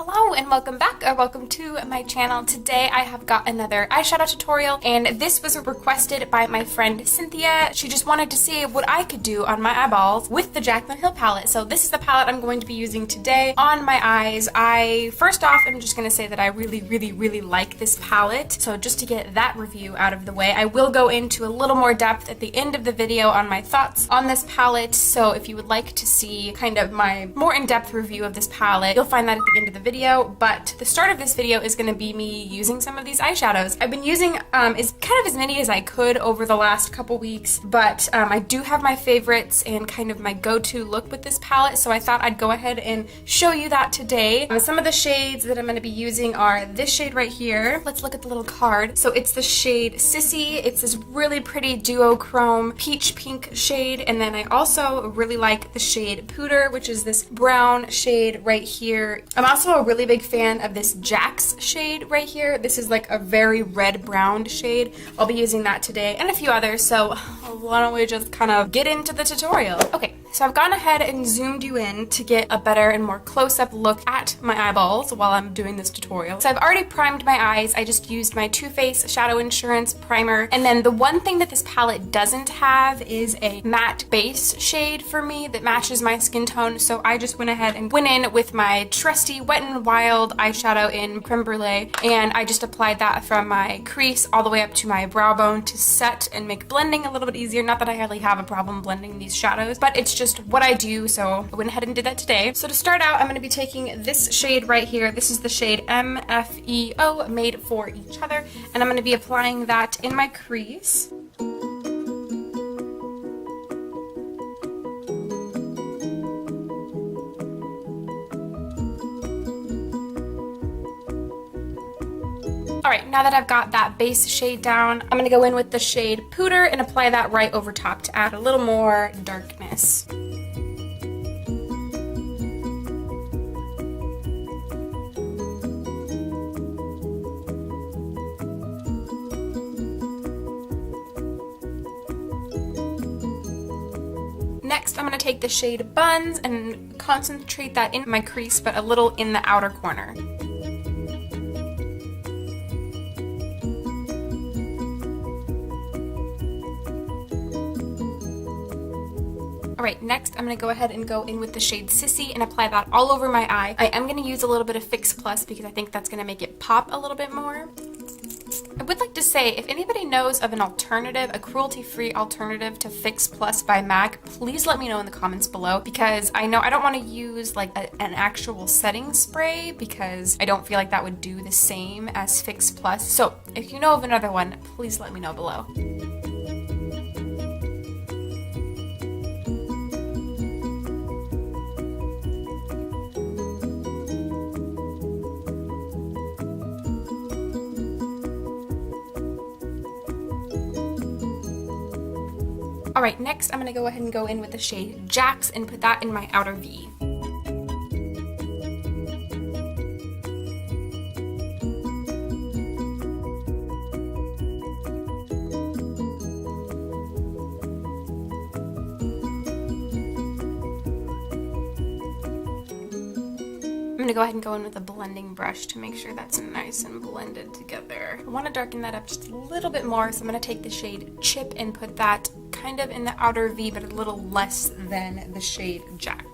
Hello and welcome back, or welcome to my channel. Today I have got another eyeshadow tutorial, and this was requested by my friend Cynthia. She just wanted to see what I could do on my eyeballs with the Jaclyn Hill palette. So this is the palette I'm going to be using today on my eyes. First off, I'm just going to say that I really like this palette. So just to get that review out of the way, I will go into a little more depth at the end of the video on my thoughts on this palette. So if you would like to see kind of my more in-depth review of this palette, you'll find that at the end of the video. But the start of this video is going to be me using some of these eyeshadows. I've been using as many as I could over the last couple weeks, but I do have my favorites and kind of my go-to look with this palette, so I thought I'd go ahead and show you that today. Some of the shades that I'm going to be using are this shade right here. Let's look at the little card. So it's the shade Sissy. It's this really pretty duochrome peach pink shade, and then I also really like the shade Pooter, which is this brown shade right here. I'm also a really big fan of this Jax shade right here. This is like a very red brown shade. I'll be using that today and a few others, so why don't we just kind of get into the tutorial. Okay, so I've gone ahead and zoomed you in to get a better and more close-up look at my eyeballs while I'm doing this tutorial. So I've already primed my eyes. I just used my Too Faced Shadow Insurance primer, and then the one thing that this palette doesn't have is a matte base shade for me that matches my skin tone, so I just went ahead and went in with my trusty Wet n Wild eyeshadow in Creme Brulee, and I just applied that from my crease all the way up to my brow bone to set and make blending a little bit easier. Not that I really have a problem blending these shadows, but it's just what I do, so I went ahead and did that today. So to start out, I'm going to be taking this shade right here. This is the shade MFEO, Made for Each Other, and I'm going to be applying that in my crease. Alright, now that I've got that base shade down, I'm going to go in with the shade Pooter and apply that right over top to add a little more darkness. Next, I'm going to take the shade Buns and concentrate that in my crease, but a little in the outer corner. Alright, next I'm going to go ahead and go in with the shade Sissy and apply that all over my eye. I am going to use a little bit of Fix Plus because I think that's going to make it pop a little bit more. I would like to say, if anybody knows of an alternative, a cruelty-free alternative to Fix Plus by MAC, please let me know in the comments below, because I know I don't want to use like an actual setting spray because I don't feel like that would do the same as Fix Plus. So if you know of another one, please let me know below. Alright, next I'm going to go ahead and go in with the shade Jax and put that in my outer V. I'm going to go ahead and go in with a blending brush to make sure that's nice and blended together. I want to darken that up just a little bit more, so I'm going to take the shade Chip and put that kind of in the outer V, but a little less than the shade Jax.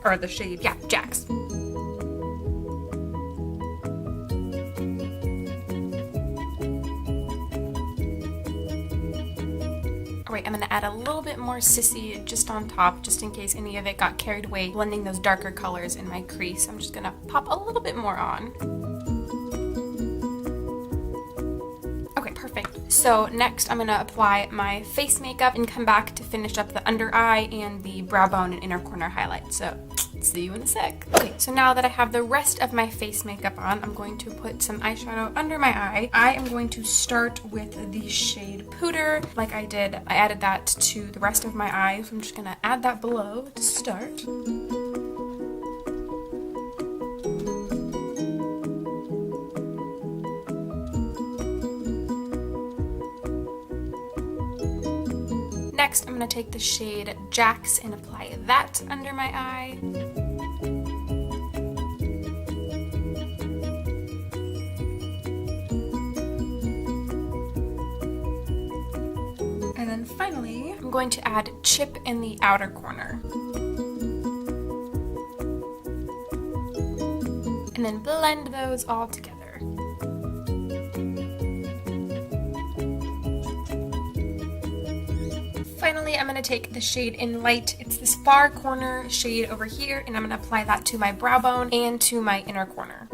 Alright, I'm going to add a little bit more Sissy just on top, just in case any of it got carried away blending those darker colors in my crease. I'm just going to pop a little bit more on. Okay, perfect. So next I'm going to apply my face makeup and come back to finish up the under eye and the brow bone and inner corner highlight. So see you in a sec. Okay, so now that I have the rest of my face makeup on, I'm going to put some eyeshadow under my eye. I am going to start with the shade Pooter. Like I did, I added that to the rest of my eye, so I'm just going to add that below to start. Next, I'm going to take the shade Jax and apply that under my eye. then finally, I'm going to add chip in the outer corner. And then blend those all together. Finally, I'm going to take the shade in Light. It's this far corner shade over here, and I'm going to apply that to my brow bone and to my inner corner.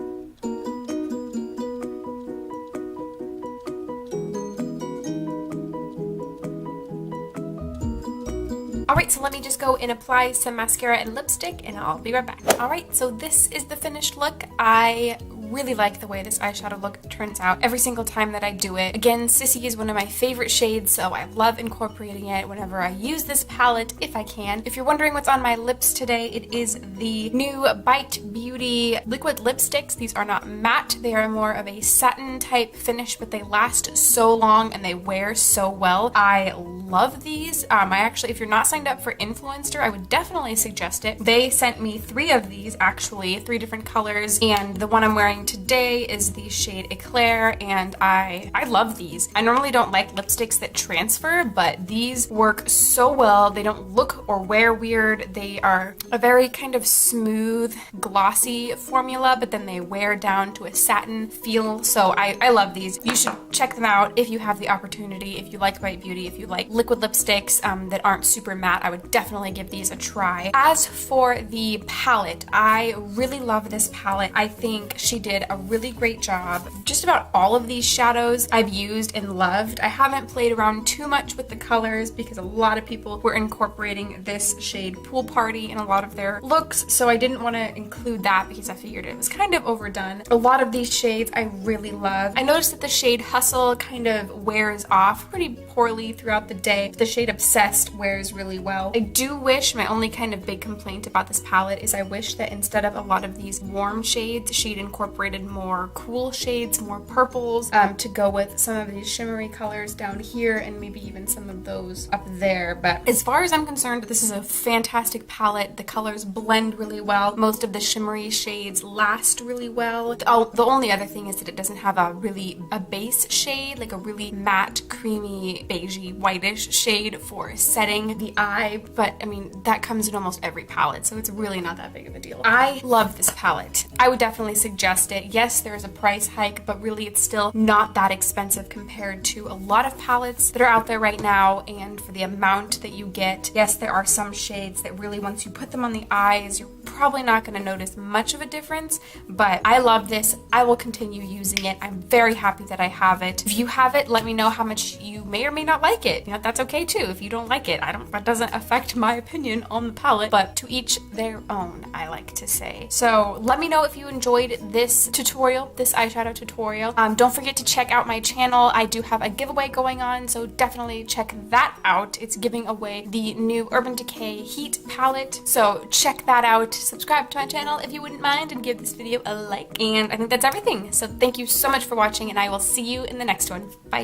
Alright, so let me just go and apply some mascara and lipstick, and I'll be right back. Alright, so this is the finished look. I really like the way this eyeshadow look turns out every single time that I do it. Again, Sissy is one of my favorite shades, so I love incorporating it whenever I use this palette, if I can. If you're wondering what's on my lips today, it is the new Bite Beauty liquid lipsticks. These are not matte, they are more of a satin type finish, but they last so long and they wear so well. I love these. I actually, if you're not signed up for Influencer, I would definitely suggest it. They sent me 3 of these, actually, 3 different colors, and the one I'm wearing today is the shade Eclair, and I love these. I normally don't like lipsticks that transfer, but these work so well. They don't look or wear weird. They are a very kind of smooth, glossy formula, but then they wear down to a satin feel, so I love these. You should check them out if you have the opportunity, if you like Bite Beauty, if you like liquid lipsticks that aren't super matte. I would definitely give these a try. As for the palette, I really love this palette. I think she did a really great job. Just about all of these shadows I've used and loved. I haven't played around too much with the colors because a lot of people were incorporating this shade Pool Party in a lot of their looks, so I didn't want to include that because I figured it was kind of overdone. A lot of these shades I really love. I noticed that the shade Hustle kind of wears off pretty poorly throughout the day. The shade Obsessed wears really well. I do wish, my only kind of big complaint about this palette is I wish that instead of a lot of these warm shades, she'd incorporated more cool shades, more purples, to go with some of these shimmery colors down here and maybe even some of those up there. But as far as I'm concerned, this is a fantastic palette. The colors blend really well. Most of the shimmery shades last really well. The only other thing is that it doesn't have a base shade, like a really matte, creamy, beigey, whitish shade for setting the eye, but I mean, that comes in almost every palette, so it's really not that big of a deal. I love this palette. I would definitely suggest it. Yes, there's a price hike, but really it's still not that expensive compared to a lot of palettes that are out there right now, and for the amount that you get. Yes, there are some shades that really, once you put them on the eyes, you're probably not going to notice much of a difference, but I love this. I will continue using it. I'm very happy that I have it. If you have it, let me know how much you may or may not like it. You know, that's okay too. If you don't like it, that doesn't affect my opinion on the palette, but to each their own, I like to say. So let me know if you enjoyed this tutorial, this eyeshadow tutorial. Don't forget to check out my channel. I do have a giveaway going on, so definitely check that out. It's giving away the new Urban Decay Heat palette, so check that out. Subscribe to my channel if you wouldn't mind, and give this video a like. And I think that's everything. So thank you so much for watching, and I will see you in the next one. Bye.